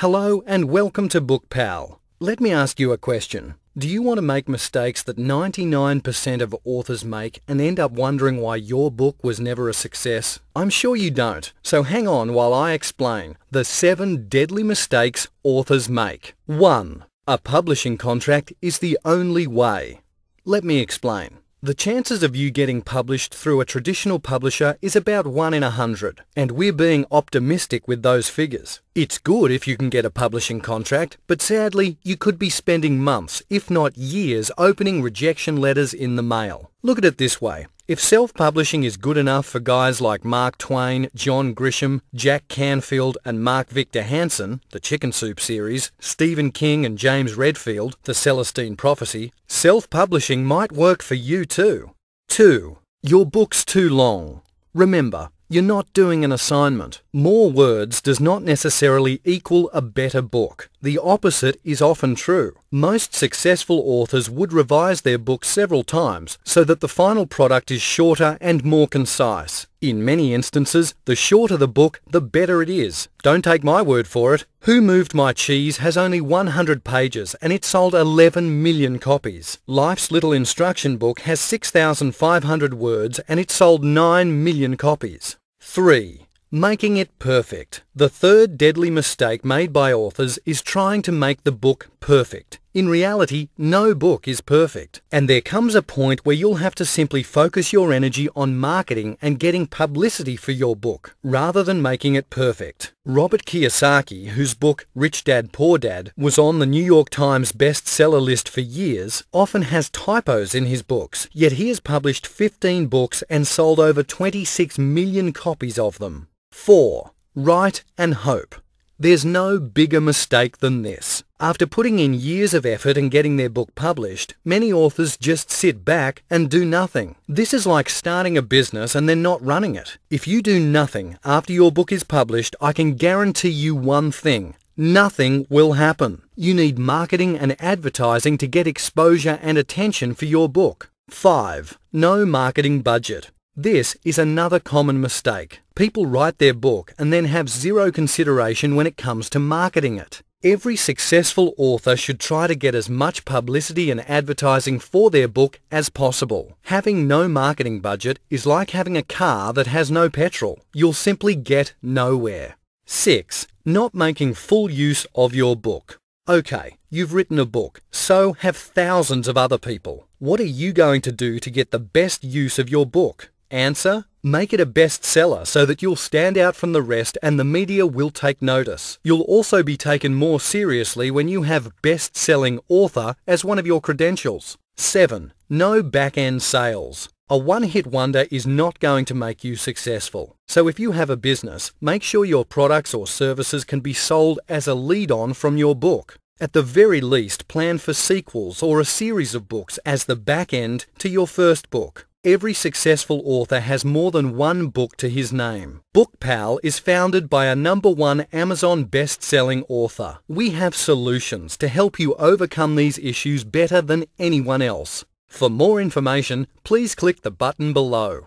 Hello and welcome to BookPal. Let me ask you a question. Do you want to make mistakes that 99% of authors make and end up wondering why your book was never a success? I'm sure you don't, so hang on while I explain the 7 deadly mistakes authors make. 1. A publishing contract is the only way. Let me explain. The chances of you getting published through a traditional publisher is about 1 in 100, and we're being optimistic with those figures. It's good if you can get a publishing contract, but sadly, you could be spending months, if not years, opening rejection letters in the mail. Look at it this way. If self-publishing is good enough for guys like Mark Twain, John Grisham, Jack Canfield and Mark Victor Hansen, the Chicken Soup series, Stephen King and James Redfield, the Celestine Prophecy, self-publishing might work for you too. 2. Your book's too long. Remember, you're not doing an assignment. More words does not necessarily equal a better book. The opposite is often true. Most successful authors would revise their books several times so that the final product is shorter and more concise. In many instances, the shorter the book, the better it is. Don't take my word for it. Who Moved My Cheese has only 100 pages and it sold 11 million copies. Life's Little Instruction Book has 6,500 words and it sold 9 million copies. 3. Making it perfect. The third deadly mistake made by authors is trying to make the book perfect. In reality, no book is perfect, and there comes a point where you'll have to simply focus your energy on marketing and getting publicity for your book, rather than making it perfect. Robert Kiyosaki, whose book Rich Dad Poor Dad was on the New York Times bestseller list for years, often has typos in his books, yet he has published 15 books and sold over 26 million copies of them. 4. Write and hope. There's no bigger mistake than this. After putting in years of effort and getting their book published, many authors just sit back and do nothing. This is like starting a business and then not running it. If you do nothing after your book is published, I can guarantee you one thing. Nothing will happen. You need marketing and advertising to get exposure and attention for your book. 5. No marketing budget. This is another common mistake. People write their book and then have zero consideration when it comes to marketing it. Every successful author should try to get as much publicity and advertising for their book as possible. Having no marketing budget is like having a car that has no petrol. You'll simply get nowhere. 6. Not making full use of your book. Okay, you've written a book, so have thousands of other people. What are you going to do to get the best use of your book? Answer: make it a bestseller so that you'll stand out from the rest and the media will take notice. You'll also be taken more seriously when you have best-selling author as one of your credentials. 7. No back-end sales. A one-hit wonder is not going to make you successful. So if you have a business, make sure your products or services can be sold as a lead-on from your book. At the very least, plan for sequels or a series of books as the back end to your first book. Every successful author has more than one book to his name. BookPal is founded by a #1 Amazon best-selling author. We have solutions to help you overcome these issues better than anyone else. For more information, please click the button below.